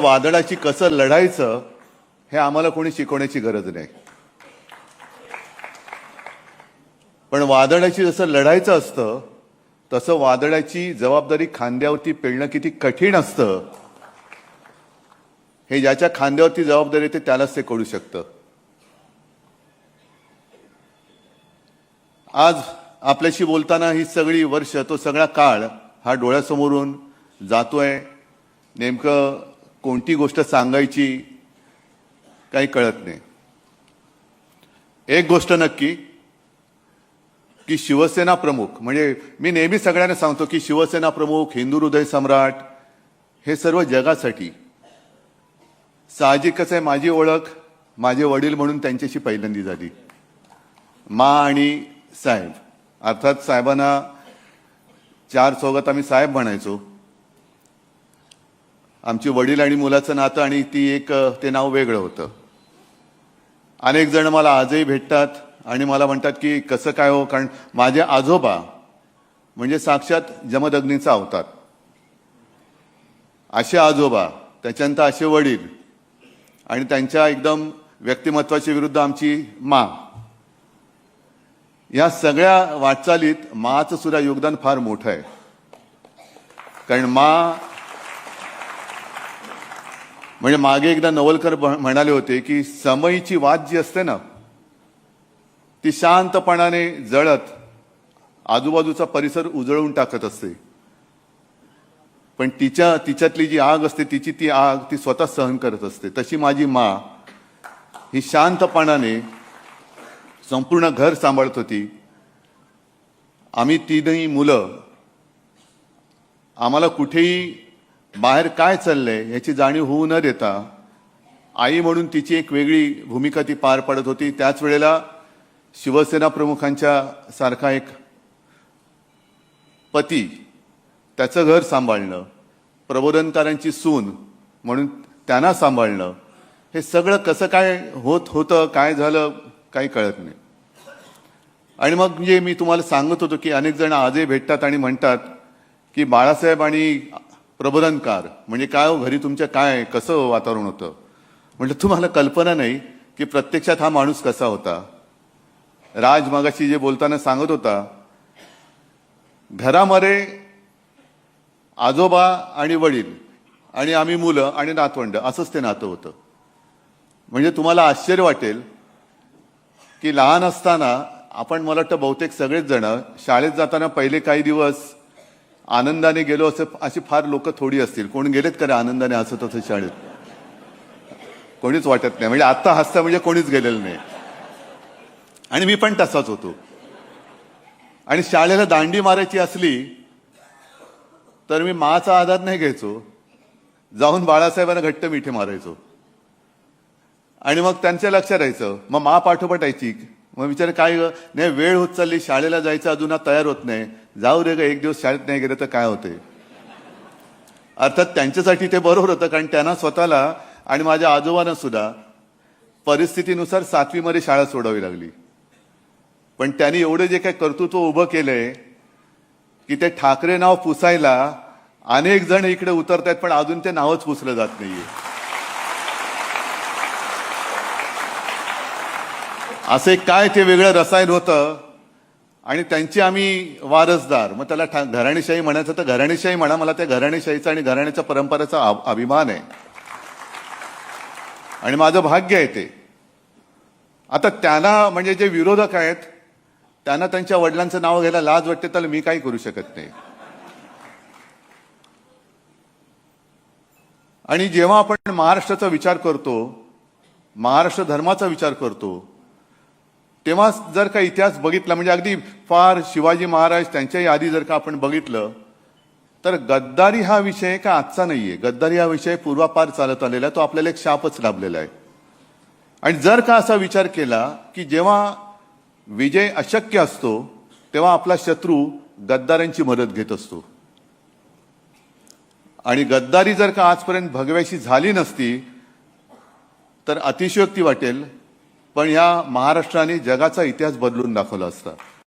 वादळाची कसं लढायचं हे आम्हाला कोणी शिकवण्याची गरज नाही. पण वादळाची जसं लढायचं असतं तसं वादळाची जबाबदारी खांद्यावरती पेलणं किती कठीण असतं हे ज्याच्या खांद्यावरती जबाबदारी येते त्यालाच ते कळू शकतं. आज आपल्याशी बोलताना ही सगळी वर्ष, तो सगळा काळ हा डोळ्यासमोरून जातोय. नेमकं कोणती गोष्ट सांगायची काही कळत नाही. एक गोष्ट नक्की की शिवसेना प्रमुख, म्हणजे मी नेहमी सगळ्यांना सांगतो की शिवसेना प्रमुख, हिंदू हृदय सम्राट हे सर्व जगासाठी. साहजिकच आहे, माझी ओळख माझे वडील म्हणून त्यांच्याशी पहिल्यांदी झाली. मा आणि साहेब, अर्थात साहेबांना चार चौघात आम्ही साहेब म्हणायचो. आमची वडील आणि मुलाचं नातं आणि ते नाव वेगळं होतं. अनेक जण मला आजही भेटतात आणि मला म्हणतात की कसं काय हो, कारण माझे आजोबा म्हणजे साक्षात जमदग्नीचा अवतार. असे आजोबा, त्याच्यानंतर असे वडील आणि त्यांच्या एकदम व्यक्तिमत्वाच्या विरुद्ध आमची मा. या सगळ्या वाटचालीत माचं सुद्धा योगदान फार मोठं आहे. कारण मा म्हणजे मागे एकदा नवलकर म्हणाले होते की समईची वात जी असते ना ती शांतपणाने जळत आजूबाजूचा परिसर उजळून टाकत असते, पण तिच्यातली जी आग असते ती आग ती स्वतः सहन करत असते. तशी माझी मा ही शांतपणाने संपूर्ण घर सांभाळत होती. आम्ही तीनही मुलं, आम्हाला कुठेही बाहेर काय चाललंय याची जाणीव होऊ न देता आई म्हणून तिची एक वेगळी भूमिका ती पार पाडत होती. त्याच वेळेला शिवसेना प्रमुखांच्या सारखा एक पती, त्याचं घर सांभाळणं, प्रबोधनकारांची सून म्हणून त्यांना सांभाळणं, हे सगळं कसं काय होतं, काय झालं काही कळत नाही. आणि मग म्हणजे मी तुम्हाला सांगत होतो की अनेक जण आजही भेटतात आणि म्हणतात की बाळासाहेब आणि प्रबोधनकार म्हणजे काय हो, घरी तुमच्या काय कसं वातावरण होतं. म्हटलं तुम्हाला कल्पना नाही की प्रत्यक्षात हा माणूस कसा होता. राज मगाशी जे बोलताना सांगत होता, घरामध्ये आजोबा आणि वडील आणि आम्ही मुलं आणि नातवंड असंच ते नातं होतं. म्हणजे तुम्हाला आश्चर्य वाटेल की लहान असताना आपण, मला वाटतं बहुतेक सगळेच जण शाळेत जाताना पहिले काही दिवस आनंदाने गेलो अशी फार लोक थोडी असतील. कोण गेलेत का रे आनंदाने हसत असं शाळेत? कोणीच वाटत नाही. म्हणजे आता हसता म्हणजे कोणीच गेलेलं नाही. आणि मी पण तसाच होतो. आणि शाळेला दांडी मारायची असली तर मी माचा आधार नाही घ्यायचो, जाऊन बाळासाहेबांना घट्ट मिठी मारायचो. आणि मग त्यांच्या लक्षात राहायचं, मग मा पाठोपाठ यायची. मग विचार काय नाही, वेळ होत चालली, शाळेला जायचं अजून तयार होत नाही, जाऊ दे ग, एक दिवस शाळेत नाही गेलं तर काय होते. अर्थात त्यांच्यासाठी ते बरोबर होतं, कारण त्यांना स्वतःला आणि माझ्या आजोबांना सुद्धा परिस्थितीनुसार 7वी मध्ये शाळा सोडावी लागली. पण त्यांनी एवढं जे काही कर्तृत्व उभं केलंय की ते ठाकरे नाव पुसायला अनेक जण इकडे उतरत आहेत, पण अजून ते नावच पुसलं जात नाहीये. असे काय ते वेगळं रसायन होतं आणि त्यांची आम्ही वारसदार. मग त्याला घराणेशाही म्हणायचं तर घराणेशाही म्हणा, मला त्या घराणेशाहीचा आणि घराण्याच्या परंपरेचा अभिमान आहे आणि माझं भाग्य आहे ते. आता त्यांना म्हणजे जे विरोधक आहेत त्यांना त्यांच्या वडिलांचं नाव घ्यायला लाज वाटते, तर मी काही करू शकत नाही. आणि जेव्हा आपण महाराष्ट्राचा विचार करतो, महाराष्ट्र धर्माचा विचार करतो, तेव्हा जर का इतिहास बघितला, म्हणजे अगदी फार शिवाजी महाराज त्यांच्याही आधी जर का आपण बघितलं तर गद्दारी हा विषय का आजचा नाहीये. गद्दारी हा विषय पूर्वापार चालत आलेला, तो आपल्याला एक शापच लाभलेला आहे. आणि जर का असा विचार केला की जेव्हा विजय अशक्य असतो तेव्हा आपला शत्रू गद्दारांची मदत घेत असतो. आणि गद्दारी जर का आजपर्यंत भगव्याशी झाली नसती तर अतिशयोक्ती वाटेल, पण या महाराष्ट्राने जगाचा इतिहास बदलून दाखवला असता.